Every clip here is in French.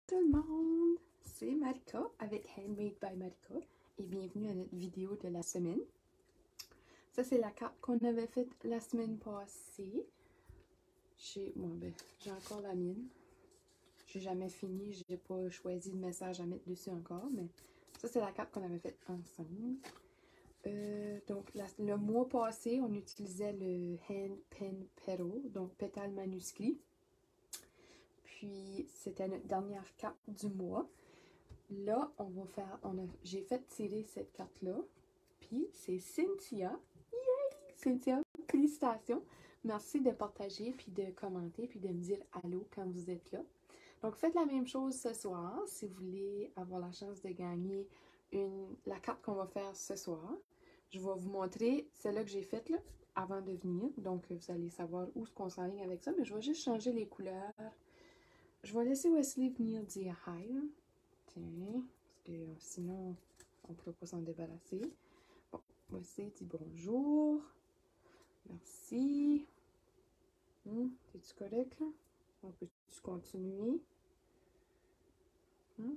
Tout le monde, c'est Marika avec Handmade by Marika et bienvenue à notre vidéo de la semaine. Ça c'est la carte qu'on avait faite la semaine passée. J'ai encore la mienne. J'ai jamais fini, j'ai pas choisi de message à mettre dessus encore, mais ça c'est la carte qu'on avait faite ensemble. Donc le mois passé, on utilisait le Hand Pen Petal, donc pétale manuscrit. Puis c'était notre dernière carte du mois. Là, on va faire, j'ai fait tirer cette carte-là. Puis c'est Cynthia. Yay! Cynthia, félicitations. Merci de partager, puis de commenter, puis de me dire allô quand vous êtes là. Donc faites la même chose ce soir si vous voulez avoir la chance de gagner la carte qu'on va faire ce soir. Je vais vous montrer celle-là que j'ai faite là, avant de venir. Donc vous allez savoir où est-ce qu'on s'enligne avec ça. Mais je vais juste changer les couleurs. Je vais laisser Wesley venir dire hi. Là. Tiens, parce que sinon, on ne pourra pas s'en débarrasser. Bon, Wesley dit bonjour. Merci. T'es-tu correct, là? On peut-tu continuer?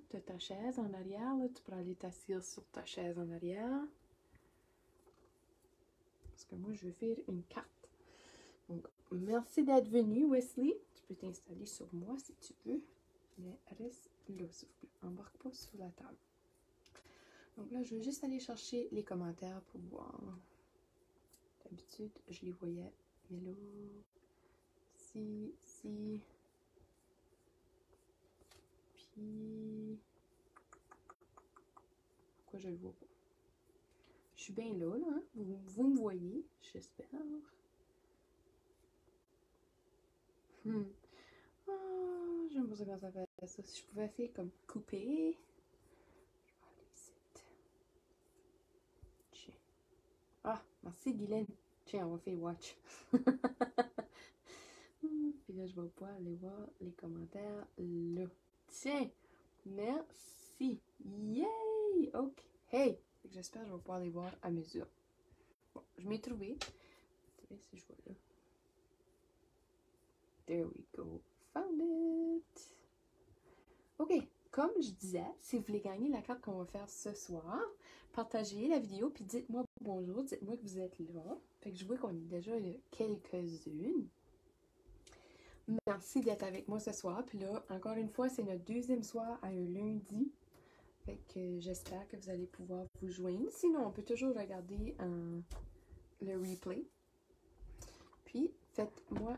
T'as ta chaise en arrière, là. Tu pourras aller t'asseoir sur ta chaise en arrière. Parce que moi, je vais faire une carte. Donc, merci d'être venu, Wesley. Tu peux t'installer sur moi si tu veux. Mais reste là, s'il vous plaît. Embarque pas sur la table. Donc là, je vais juste aller chercher les commentaires pour voir. D'habitude, je les voyais. Mais là, si. Puis, pourquoi je le vois pas? Je suis bien là, hein? Vous me voyez, j'espère. Ah, j'aime pas ça quand ça fait ça. Si je pouvais faire comme couper. Je vais aller ici. Tiens. Ah, merci Guylaine. Tiens, on va faire watch. Puis là, je vais pouvoir aller voir les commentaires là. Tiens, merci. Yay! Ok. Hey! J'espère que je vais pouvoir les voir à mesure. Bon, je m'ai trouvé. Si je vois là. There we go. Found it! Ok, comme je disais, si vous voulez gagner la carte qu'on va faire ce soir, partagez la vidéo puis dites-moi bonjour, dites-moi que vous êtes là. Fait que je vois qu'on est déjà quelques-unes. Merci d'être avec moi ce soir. Puis là, encore une fois, c'est notre deuxième soir à un lundi. Fait que j'espère que vous allez pouvoir vous joindre. Sinon, on peut toujours regarder le replay. Puis, faites-moi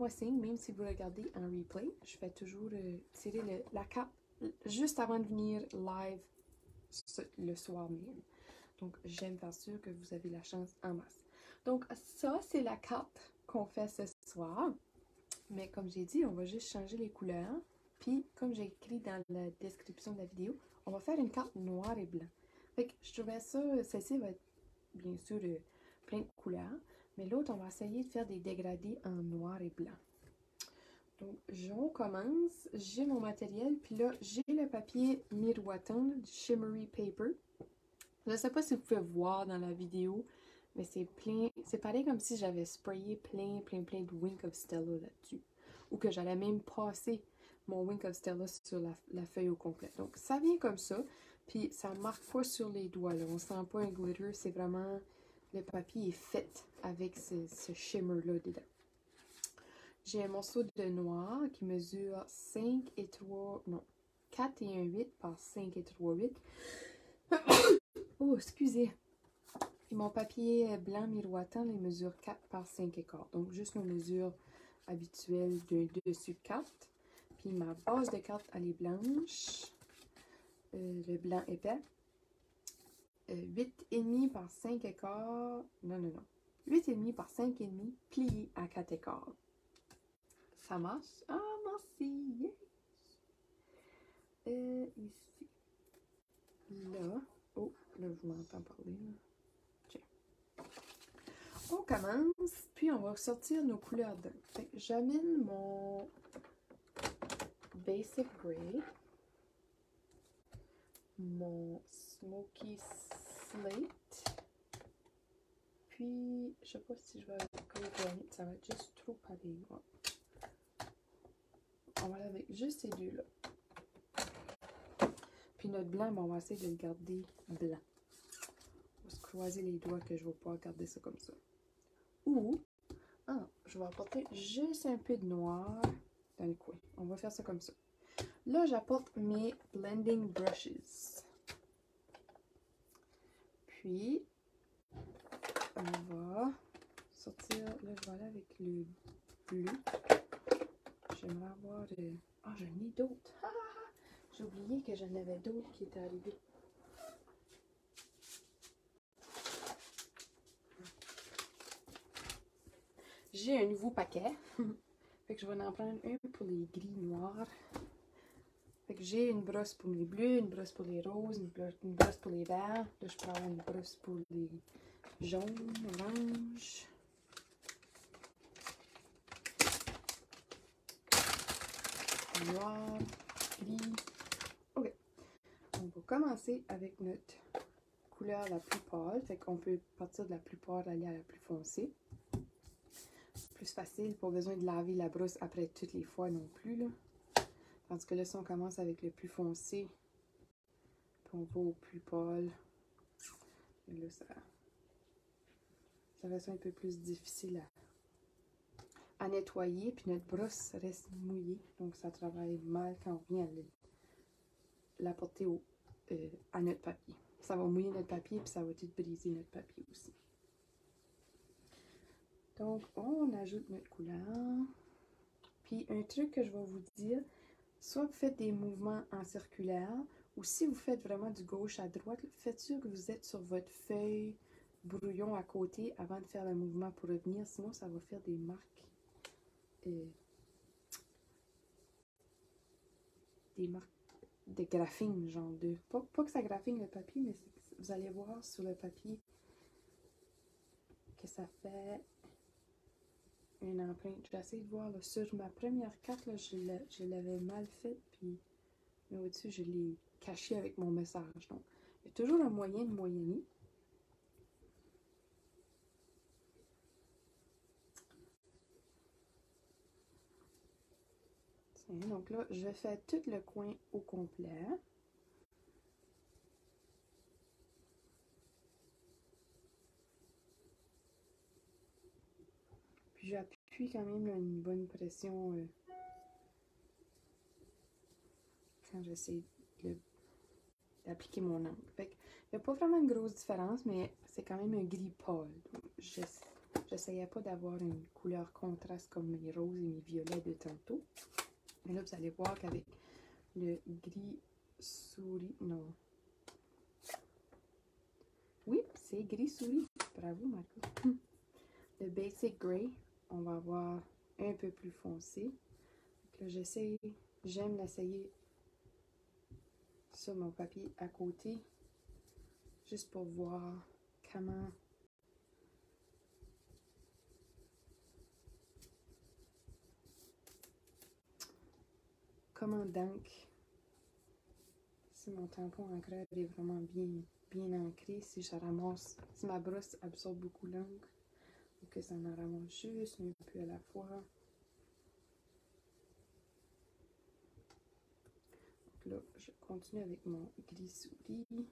signe, même si vous regardez en replay. Je fais toujours tirer la carte juste avant de venir live le soir même. Donc, j'aime faire sûr que vous avez la chance en masse. Donc, ça, c'est la carte qu'on fait ce soir. Mais comme j'ai dit, on va juste changer les couleurs. Puis, comme j'ai écrit dans la description de la vidéo, on va faire une carte noir et blanc. Fait que je trouvais ça, celle-ci va être bien sûr plein de couleurs. Mais l'autre, on va essayer de faire des dégradés en noir et blanc. Donc, on commence. J'ai mon matériel. Puis là, j'ai le papier miroitant du Shimmery Paper. Je ne sais pas si vous pouvez voir dans la vidéo, mais c'est plein. C'est pareil comme si j'avais sprayé plein de Wink of Stella là-dessus. Ou que j'allais même passer mon Wink of Stella sur la feuille au complet. Donc, ça vient comme ça. Puis, ça ne marque pas sur les doigts. Là. On ne sent pas un glitter. C'est vraiment... Le papier est fait avec ce shimmer-là dedans. J'ai un morceau de noir qui mesure 5 et 3... Non, 4 et 1 8 par 5 et 3 8. Oh, excusez. Et mon papier blanc miroitant, il mesure 4 par 5 et quart. Donc, juste nos mesures habituelles de dessus de carte. Puis ma base de carte, elle est blanche. Le blanc épais. 8,5 par 5 et quart. Non. 8,5 par 5,5 plié à 4 et quart. Ça marche? Ah, merci! Yes. Ici. Là. Oh, là, je m'entends parler. Tiens. On commence, puis on va sortir nos couleurs dedans. Fait que j'amène mon Basic Gray, mon Smoky Slate, puis je sais pas si je vais Gray Granite, ça va être juste trop pareil. Ouais. on va aller avec juste ces deux-là. Puis notre blanc, ben, on va essayer de le garder blanc. On va se croiser les doigts que je vais pouvoir garder ça comme ça. Ou, je vais apporter juste un peu de noir dans le coin. On va faire ça comme ça. Là, j'apporte mes blending brushes. Puis, on va sortir, là, je vais aller avec le bleu. J'aimerais avoir... Ah, j'en ai d'autres. J'ai oublié que j'en avais d'autres qui étaient arrivés. J'ai un nouveau paquet. Fait que je vais en prendre un pour les gris noirs. Fait que j'ai une brosse pour les bleus, une brosse pour les roses, une brosse pour les verts. Là, je prends une brosse pour les jaunes, oranges. Noir, gris. Ok. On va commencer avec notre couleur la plus pâle. Fait qu'on peut partir de la plus pâle aller à la plus foncée. Plus facile, pas besoin de laver la brosse après toutes les fois non plus, là. Tandis que là, si on commence avec le plus foncé, puis on va au plus pâle, et là, ça va être un peu plus difficile à nettoyer, puis notre brosse reste mouillée, donc ça travaille mal quand on vient à l'apporter à notre papier. Ça va mouiller notre papier, puis ça va tout briser notre papier aussi. Donc, on ajoute notre couleur. Puis, un truc que je vais vous dire, soit vous faites des mouvements en circulaire, ou si vous faites vraiment du gauche à droite, faites sûr que vous êtes sur votre feuille brouillon à côté avant de faire le mouvement pour revenir, sinon ça va faire des marques. Des marques de graphing, genre de... Pas que ça graphine le papier, mais vous allez voir sur le papier que ça fait une empreinte. Je vais essayer de voir là, sur ma première carte, là, je l'avais mal faite, puis au-dessus, je l'ai caché avec mon message. Donc, il y a toujours un moyen de moyenner. Tiens, donc là, je fais tout le coin au complet. Puis j'appuie quand même là, une bonne pression quand j'essaie d'appliquer mon encre. Fait qu'il n'y a pas vraiment une grosse différence, mais c'est quand même un gris pâle. J'essayais pas d'avoir une couleur contraste comme mes roses et mes violets de tantôt. Mais là, vous allez voir qu'avec le gris souris, non. Oui, c'est gris souris. Bravo, Marco. Le Basic Gray, on va avoir un peu plus foncé. Donc là, j'aime l'essayer sur mon papier à côté, juste pour voir comment d'encre, si mon tampon encreur est vraiment bien ancré, si je ramasse, si ma brosse absorbe beaucoup l'encre, ou que ça en ramasse juste un peu à la fois. Donc là, je continue avec mon gris souris.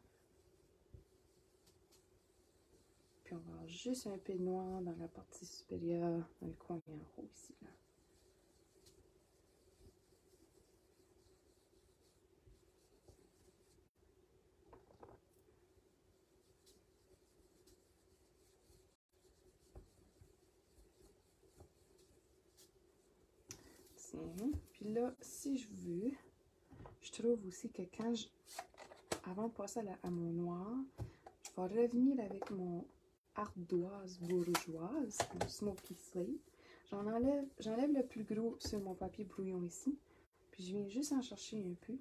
Puis on va avoir juste un peu de noir dans la partie supérieure, dans le coin en haut ici, là. Puis là, si je veux, je trouve aussi que avant de passer à mon noir, je vais revenir avec mon ardoise bourgeoise, mon Smoky Slate. J'enlève le plus gros sur mon papier brouillon ici, puis je viens juste en chercher un peu.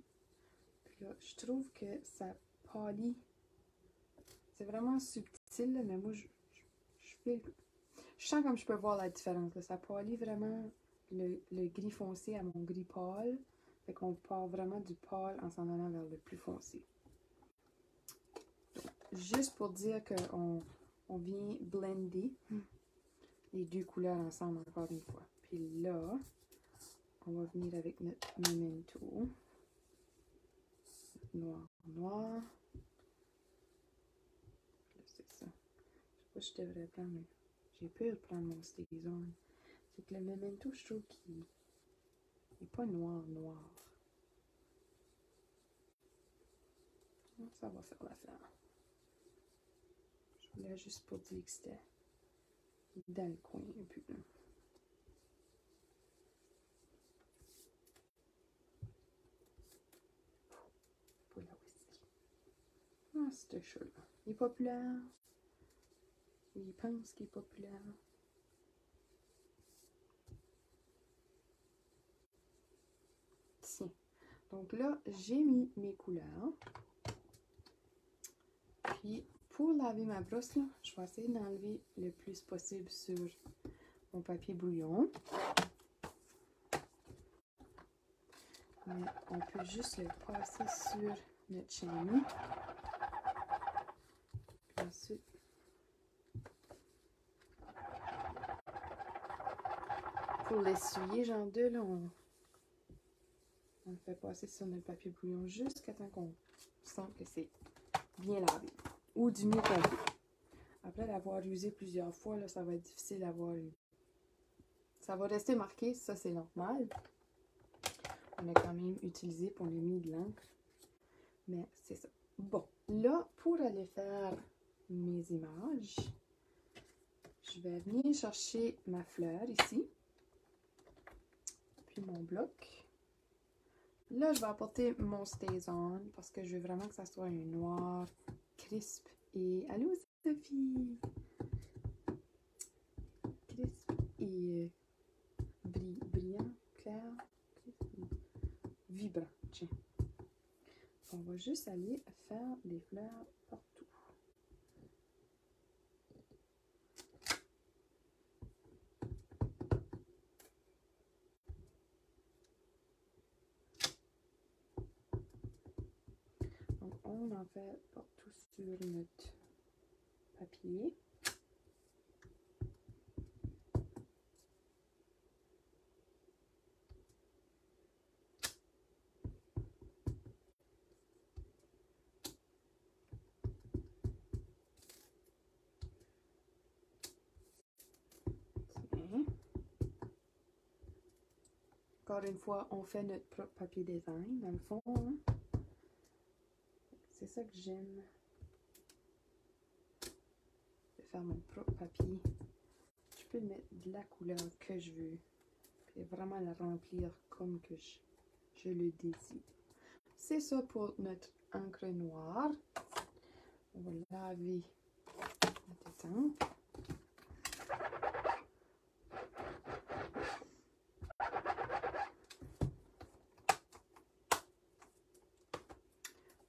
Puis là, je trouve que ça pâlit. C'est vraiment subtil, là, mais moi, je sens comme je peux voir la différence, là. Ça pâlit vraiment le gris foncé à mon gris pâle. Fait qu'on part vraiment du pâle en s'en allant vers le plus foncé. Donc, juste pour dire qu'on vient blender les deux couleurs ensemble encore une fois. Puis là, on va venir avec notre memento. Noir, noir. C'est ça. Je sais pas si je devrais prendre, mais j'ai peur de prendre mon StazOn. C'est que le memento, je trouve qu'il n'est pas noir, noir. Ça va faire l'affaire. Je voulais juste pour dire que c'était dans le coin un peu. Pour la whisky. Ah, c'est chat-là. Il est populaire. Il pense qu'il est populaire. Tiens. Donc là, j'ai mis mes couleurs. Puis, pour laver ma brosse, là, je vais essayer d'enlever le plus possible sur mon papier brouillon. Mais on peut juste le passer sur notre chamois. Puis ensuite, pour l'essuyer, genre deux, là, on le fait passer sur notre papier brouillon jusqu'à temps qu'on sent que c'est bien lavé. Ou du mieux qu'on peut. Après l'avoir usé plusieurs fois, là, ça va être difficile d'avoir eu. Ça va rester marqué, ça c'est normal. On a quand même utilisé pour le mis de l'encre. Mais c'est ça. Bon, là, pour aller faire mes images, je vais venir chercher ma fleur ici. Puis mon bloc. Là, je vais apporter mon StazOn parce que je veux vraiment que ça soit un noir crisp et... Allô, Sophie! Crisp et brillant, clair, vibrant. Tiens. On va juste aller faire des fleurs partout. Donc, on en fait partout sur notre papier. Encore une fois, on fait notre propre papier design, dans le fond. Hein? C'est ça que j'aime. De faire mon propre papier. Je peux mettre de la couleur que je veux. Et vraiment la remplir comme que je le désire. C'est ça pour notre encre noire. On va laver notre étampe.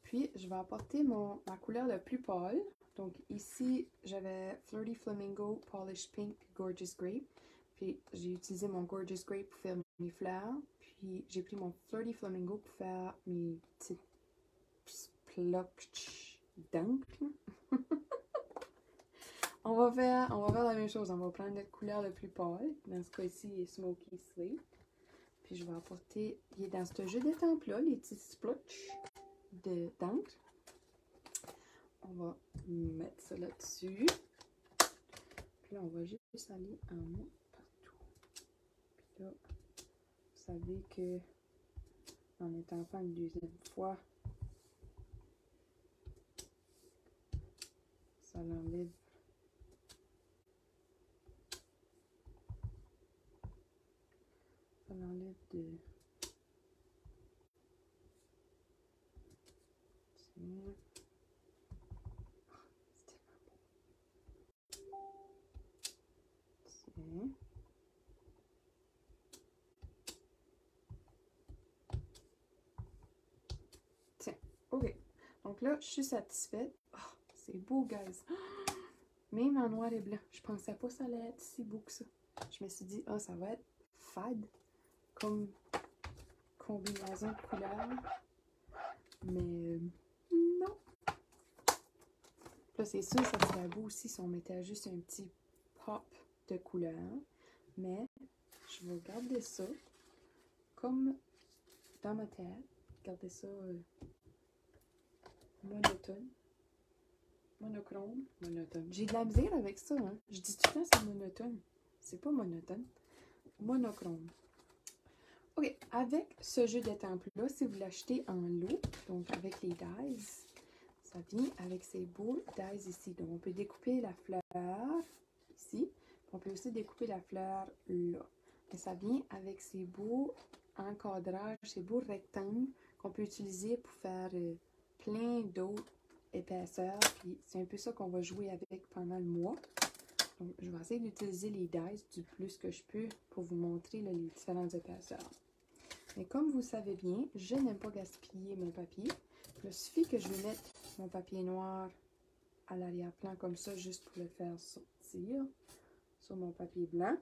Puis, je vais apporter ma couleur la plus pâle. Donc, ici, j'avais Flirty Flamingo, Polished Pink, puis Gorgeous Grape. Puis, j'ai utilisé mon Gorgeous Grape pour faire mes fleurs. Puis, j'ai pris mon Flirty Flamingo pour faire mes petites splotches d'encre. on va faire la même chose. On va prendre notre couleur la plus pâle. Dans ce cas-ci, il est Smoky Slate. Puis, je vais apporter, il est dans ce jeu d'étampe-là, les petits splotches d'encre. On va mettre ça là-dessus. Puis là, on va juste aller en mettre partout. Puis là, vous savez que en étant pas une deuxième fois, ça l'enlève. Ça l'enlève de... Tiens, ok. Donc là, je suis satisfaite. Oh, c'est beau, guys. Même en noir et blanc. Je pensais pas que ça allait être si beau que ça. Je me suis dit, ah, ça va être fade comme combinaison de couleurs. Mais non. Là, c'est sûr, ça serait beau aussi si on mettait juste un petit pop de couleur. Mais je vais garder ça. comme dans ma tête, regardez ça, monotone. Monochrome, monotone. J'ai de la misère avec ça, hein. Je dis tout le temps c'est monotone. C'est pas monotone. Monochrome. Ok, avec ce jeu de temple-là, si vous l'achetez en lot, donc avec les dies, ça vient avec ces beaux dies ici. Donc on peut découper la fleur ici. On peut aussi découper la fleur là. Et ça vient avec ces beaux encadrages, ces beaux rectangles qu'on peut utiliser pour faire plein d'autres épaisseurs. Puis c'est un peu ça qu'on va jouer avec pendant le mois. Donc je vais essayer d'utiliser les dies du plus que je peux pour vous montrer là, les différentes épaisseurs. Mais comme vous savez bien, je n'aime pas gaspiller mon papier. Il suffit que je mette mon papier noir à l'arrière-plan comme ça, juste pour le faire sortir sur mon papier blanc.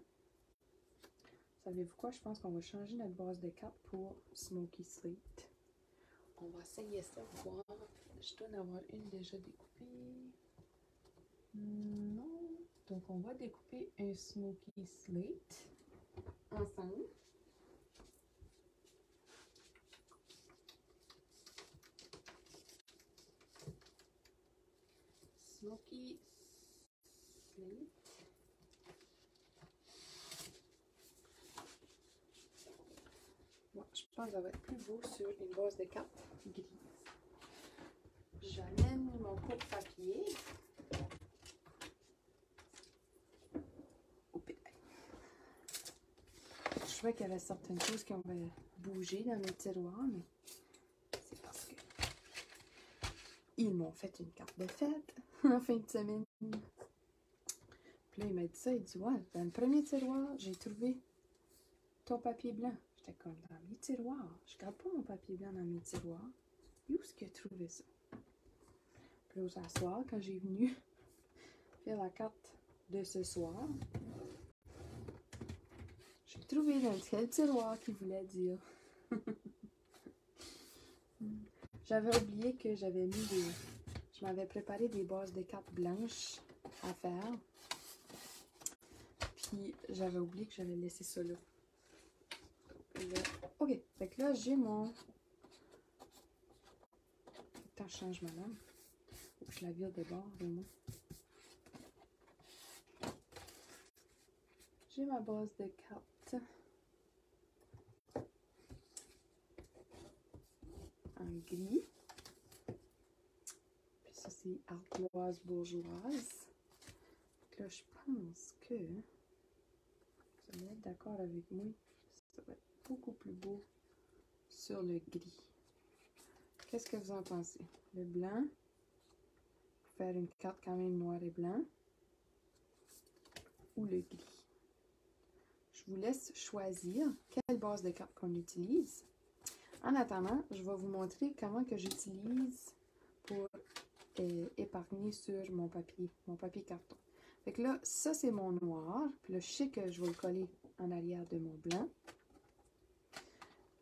Savez-vous quoi? Je pense qu'on va changer notre base de cartes pour Smoky Slate. On va essayer ça, voir. Je dois en avoir une déjà découpée. Non. Donc, on va découper un Smoky Slate ensemble. Smoky Slate. Bon, je pense que ça va être plus beau sur une base de cartes grise. J'amène mon coupe-papier. Je vois qu'il y avait certaines choses qui ont bougé dans mes tiroirs, mais c'est parce que ils m'ont fait une carte de fête en fin de semaine. Puis là, il m'a dit ça, il dit, ouais, dans le premier tiroir, j'ai trouvé ton papier blanc. J'étais comme, dans mes tiroirs? Je garde pas mon papier blanc dans mes tiroirs. Où est-ce qu'il a trouvé ça? Puis là, ce soir, quand j'ai venu faire la carte de ce soir, j'ai trouvé dans quel tiroir qu'il voulait dire. J'avais oublié que j'avais mis des... Je m'avais préparé des bases de cartes blanches à faire. Puis j'avais oublié que j'avais laissé ça là. Ok, fait que là j'ai mon... Attends, je change ma langue. Faut que je la vire de bord, vraiment. J'ai ma base de cartes en gris. Puis ça, c'est ardoise bourgeoise. Donc là, je pense que vous allez être d'accord avec moi. Ça va être beaucoup plus beau sur le gris. Qu'est-ce que vous en pensez? Le blanc, pour faire une carte quand même noir et blanc, ou le gris? Je vous laisse choisir quelle base de carte qu'on utilise. En attendant, je vais vous montrer comment que j'utilise pour épargner sur mon papier carton. Fait que là, ça c'est mon noir. Puis là, je sais que je vais le coller en arrière de mon blanc.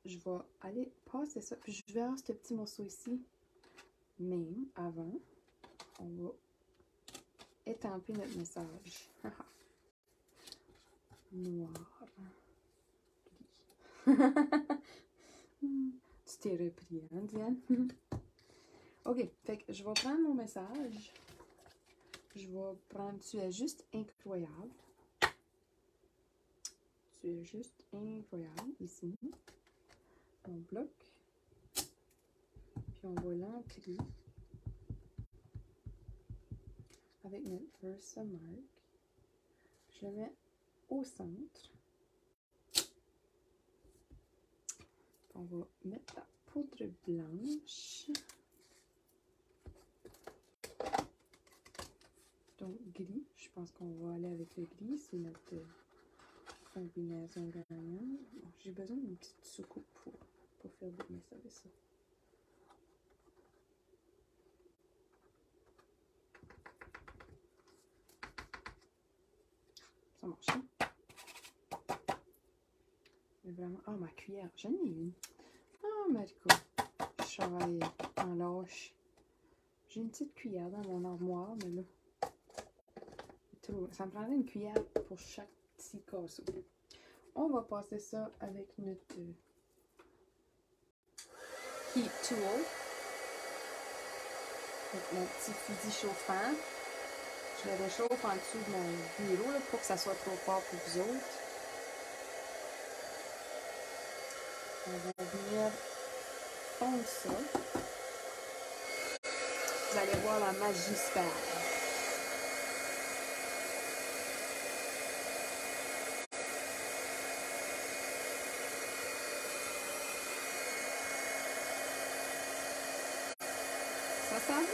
Je vais aller passer ça. Puis je vais avoir ce petit morceau ici. Même avant, on va étamper notre message. Noir. Tu t'es repris, hein, Diane? Ok, fait que je vais prendre mon message. Je vais prendre Tu es juste incroyable. Tu es juste incroyable, ici. On bloque. Puis on va l'emplir avec notre Versa Mark. Je le mets au centre. On va mettre la poudre blanche. Donc gris, je pense qu'on va aller avec le gris, c'est notre combinaison gagnante. Bon, j'ai besoin d'une petite soucoupe pour faire bien ça avec ça. Ça marche, hein? Mais vraiment, oh ma cuillère, j'en ai une. Oh Marco, je travaille en lâche. J'ai une petite cuillère dans mon armoire, mais là, ça me prendrait une cuillère pour chaque petit casseau. On va passer ça avec notre heat tool. Avec mon petit fusil chauffant. Je le réchauffe en dessous de mon bureau là, pour que ça soit trop fort pour vous autres. On va venir fondre ça. Vous allez voir la magie se faire. Ça s'en vient!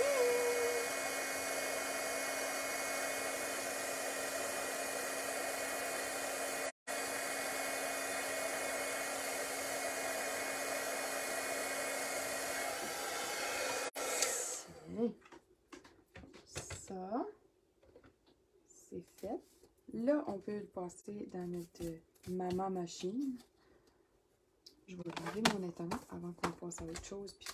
Ça, c'est fait. Là, on peut le passer dans notre maman machine. Je vais laver mon étang avant qu'on passe à autre chose. Puis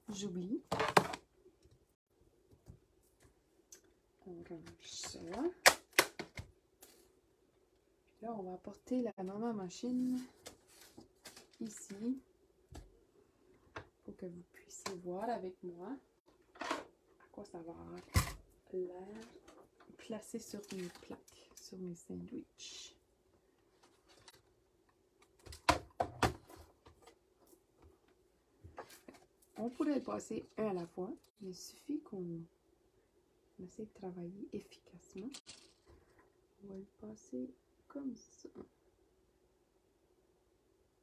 j'oublie. On range ça. Puis là, on va apporter la maman machine ici pour que vous puissiez voir avec moi à quoi ça va avoir l'air placé sur mes plaques, sur mes sandwichs. On pourrait le passer un à la fois, mais il suffit qu'on essaie de travailler efficacement. On va le passer comme ça.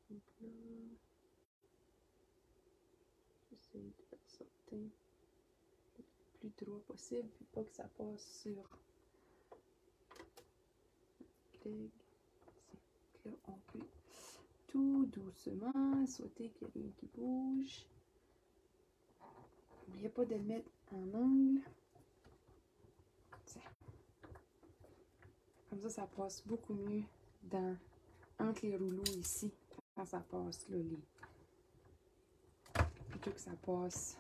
Donc là, j'essaie de faire sortir le plus droit possible, puis pas que ça passe sur Greg. Là, on peut tout doucement sauter qu'il y a rien qui bouge. N'oubliez pas de le mettre en angle. Comme ça passe beaucoup mieux entre les rouleaux ici. Quand ça passe là, plutôt que ça passe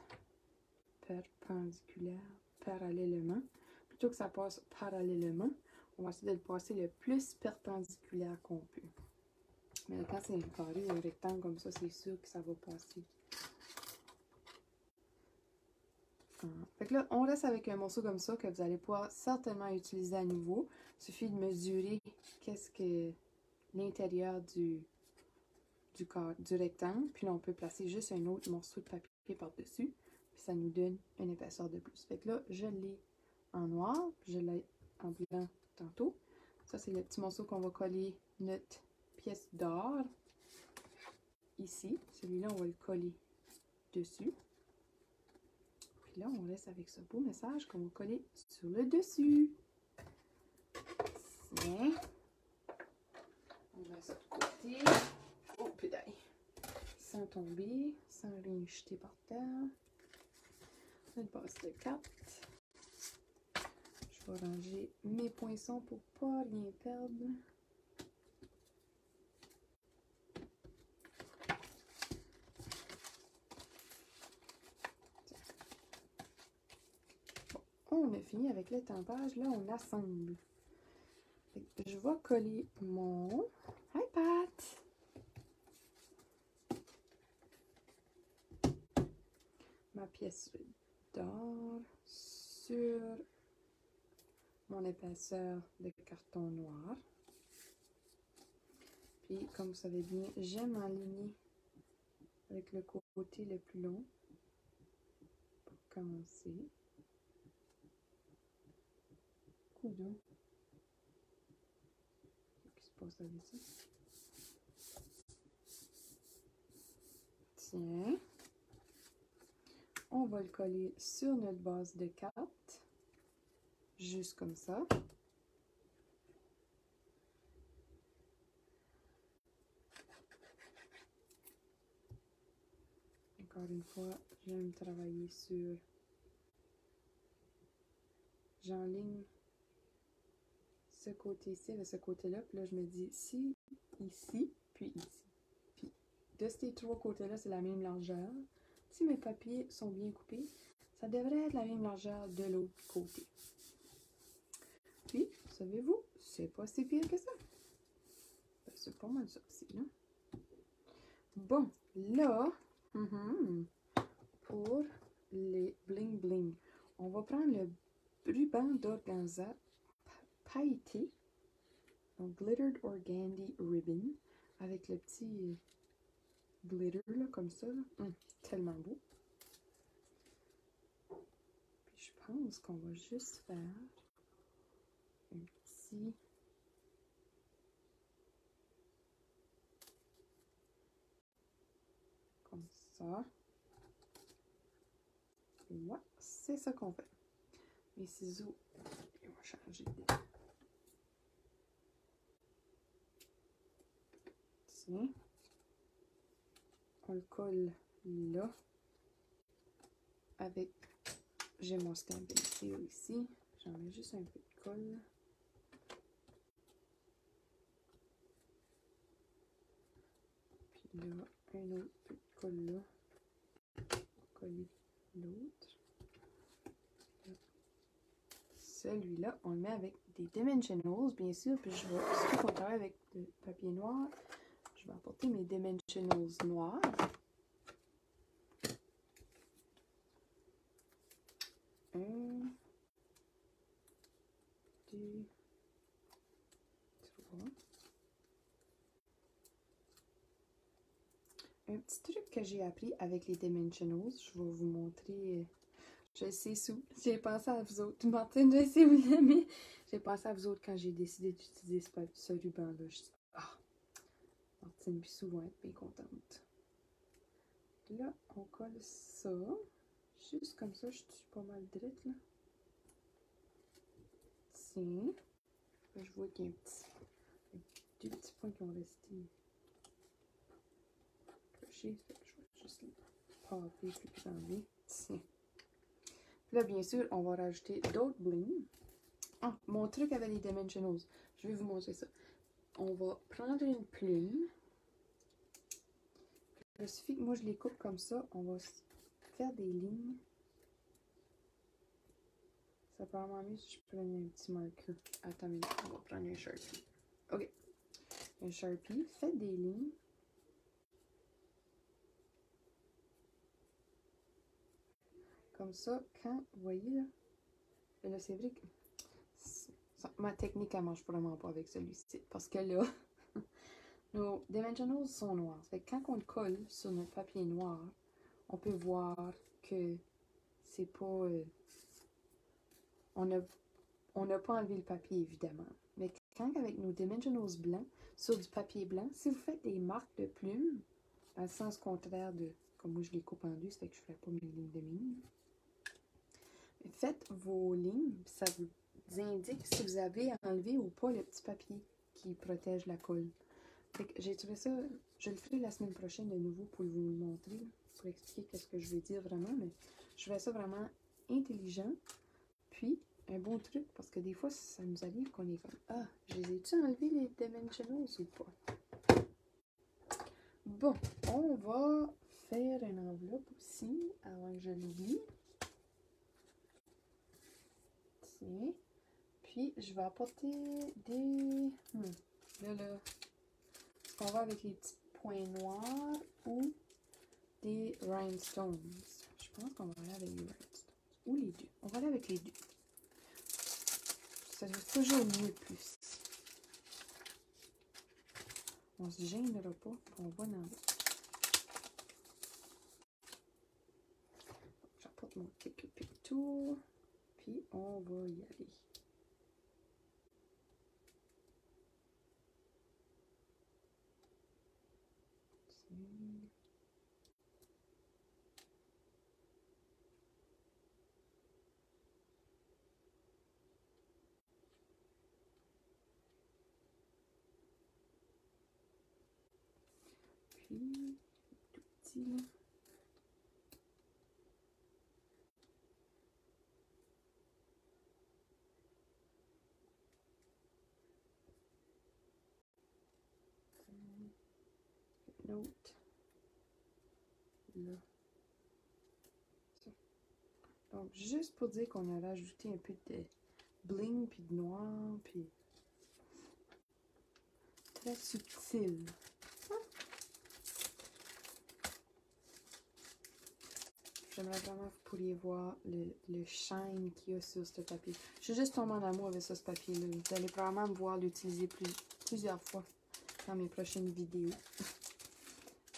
parallèlement. Plutôt que ça passe parallèlement, on va essayer de le passer le plus perpendiculaire qu'on peut. Mais quand c'est un carré ou un rectangle comme ça, c'est sûr que ça va passer. Fait que là, on reste avec un morceau comme ça que vous allez pouvoir certainement utiliser à nouveau. Il suffit de mesurer qu'est-ce que l'intérieur du rectangle. Puis là, on peut placer juste un autre morceau de papier par-dessus. Puis ça nous donne une épaisseur de plus. Fait que là, je l'ai en noir. Je l'ai en blanc tantôt. Ça, c'est le petit morceau qu'on va coller notre pièce d'or. Ici. Celui-là, on va le coller dessus. Puis là, on reste avec ce beau message qu'on va coller sur le dessus. Tiens. On met ça de côté. Oh, putain. Sans tomber, sans rien jeter par terre. Une base de 4. Je vais ranger mes poinçons pour pas rien perdre. On a fini avec le tempage. Là, on assemble. Je vais coller mon... Hi, Pat! Ma pièce d'or sur mon épaisseur de carton noir. Puis, comme vous savez bien, j'aime aligner avec le côté le plus long pour commencer. Coudon. Qu'est-ce qui se passe avec ça? Tiens. On va le coller sur notre base de 4. Juste comme ça. Encore une fois, j'aime travailler sur... J'enligne ce côté-ci et ce côté-là. Puis là, je me dis ici, ici, puis ici. Puis de ces trois côtés-là, c'est la même largeur. Si mes papiers sont bien coupés, ça devrait être la même largeur de l'autre côté. Puis, savez-vous, c'est pas si pire que ça. Ben, c'est pas mal ça aussi, là. Bon, là, pour les bling bling, on va prendre le ruban d'organza pailleté, donc glittered organdy ribbon, avec le petit glitter là, comme ça. Là. Tellement beau. Puis je pense qu'on va juste faire un petit... comme ça. Ouais, c'est ça qu'on fait. Les ciseaux, ils vont changer. Tiens. On le colle là. Avec, j'ai mon stamp ici. J'en mets juste un peu de colle. Puis là, un autre peu de colle là. Coller l'autre. Celui-là, on le met avec des Dimensionals, bien sûr. Puis je vais, surtout qu'on travaille avec du papier noir, je vais apporter mes Dimensionals noirs. Un, deux, trois. Un petit truc que j'ai appris avec les Dimensionals, je vais vous montrer. Je sais sous. J'ai pensé à vous autres. Martine, je sais vous l'aimez. J'ai pensé à vous autres quand j'ai décidé d'utiliser ce ruban-là. Je dis, ah, Martine Bissou va être bien contente. Là, on colle ça. Juste comme ça, je suis pas mal drette, là. Tiens. Là, je vois qu'il y a deux petits points qui ont resté cochés. Je vais juste les paper puis les enlever. Tiens. Là, bien sûr, on va rajouter d'autres bling. Ah, mon truc avec les Dimensionals. Je vais vous montrer ça. On va prendre une plume. Il suffit que moi je les coupe comme ça. On va faire des lignes. Ça peut vraiment mieux si je prenais un petit marqueur. Attends, mais on va prendre un Sharpie. Ok. Un Sharpie. Faites des lignes. Comme ça, quand, vous voyez là, et là c'est vrai que ma technique elle marche vraiment pas avec celui-ci. Parce que là, nos Dimensionals sont noirs. Fait que quand on le colle sur notre papier noir, on peut voir que c'est pas... on n'a pas enlevé le papier, évidemment. Mais quand avec nos Dimensionals blancs, sur du papier blanc, si vous faites des marques de plumes, dans le sens contraire de... Comme moi, je les coupe en deux, ça fait que je ne ferai pas mes lignes de mine. Faites vos lignes, ça vous indique si vous avez enlevé ou pas le petit papier qui protège la colle. J'ai trouvé ça, je le ferai la semaine prochaine de nouveau pour vous le montrer, pour expliquer ce que je veux dire vraiment, mais je trouvais ça vraiment intelligent. Puis, un bon truc, parce que des fois, ça nous arrive qu'on est comme, ah, je les ai-tu enlevé les Dimensionals ou pas? Bon, on va faire une enveloppe aussi, avant que je l'oublie. Tiens. Puis, je vais apporter des... Là, est-ce qu'on va avec les petits points noirs ou des rhinestones? Je pense qu'on va aller avec les rhinestones. Ou les deux. On va aller avec les deux. Ça va toujours mieux plus. On se gênera pas. On va dans l'autre. J'apporte mon petit tour. Puis, on va y aller. Puis, tout petit là. L'autre. Là. Ça. Donc, juste pour dire qu'on a rajouté un peu de bling, puis de noir, puis très subtil. J'aimerais vraiment que vous pourriez voir le shine qu'il y a sur ce papier. Je suis juste tombée en amour avec ça, ce papier-là. Vous allez probablement me voir l'utiliser plusieurs fois dans mes prochaines vidéos.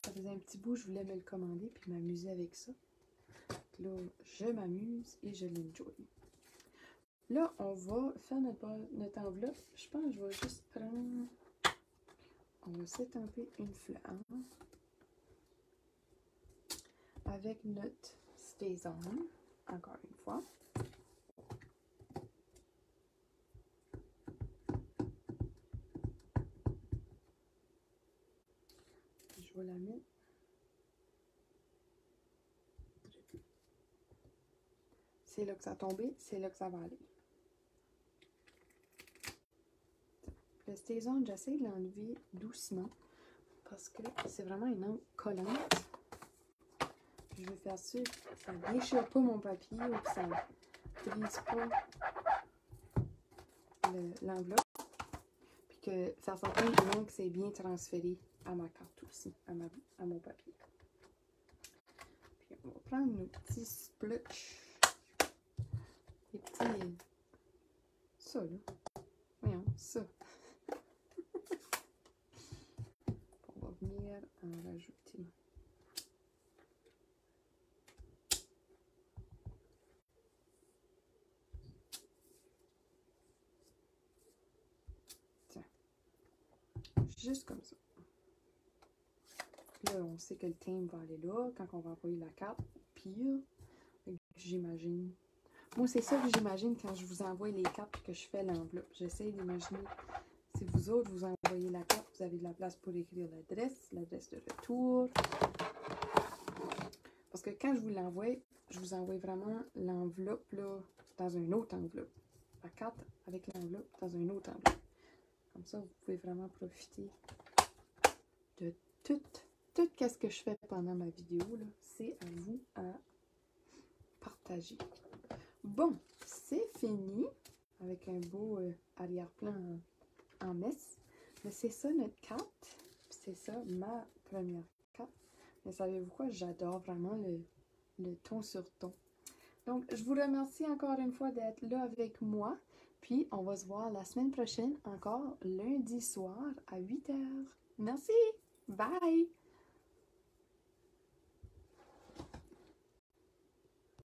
Ça faisait un petit bout, je voulais me le commander puis m'amuser avec ça. Là, je m'amuse et je l'enjoy. Là, on va faire notre enveloppe. Je pense que je vais juste prendre... On va s'étamper une fleur avec notre StazOn, encore une fois. Je vais la mettre. C'est là que ça a tombé, c'est là que ça va aller. Le StazOn, j'essaie de l'enlever doucement parce que c'est vraiment une encre collante. Je vais faire sûr que ça ne déchire pas mon papier ou que ça ne brise pas l'enveloppe. Puis que faire certain que c'est bien transféré à ma carte aussi, à mon papier. Puis on va prendre nos petits splotches. Les petits... ça là. Voyons, ça. On va venir en rajouter. Tiens. Juste comme ça. Là, on sait que le timbre va aller là. Quand on va envoyer la carte, pire. J'imagine. Moi, c'est ça que j'imagine quand je vous envoie les cartes et que je fais l'enveloppe. J'essaie d'imaginer, si vous autres, vous envoyez la carte, vous avez de la place pour écrire l'adresse de retour. Parce que quand je vous l'envoie, je vous envoie vraiment l'enveloppe là dans une autre enveloppe. La carte avec l'enveloppe dans une autre enveloppe. Comme ça, vous pouvez vraiment profiter de tout ce que je fais pendant ma vidéo. C'est à vous à partager. Bon, c'est fini avec un beau arrière-plan en messe. Mais c'est ça notre carte. C'est ça ma première carte. Mais savez-vous quoi? J'adore vraiment le ton sur ton. Donc, je vous remercie encore une fois d'être là avec moi. Puis, on va se voir la semaine prochaine, encore lundi soir à 8 h. Merci! Bye!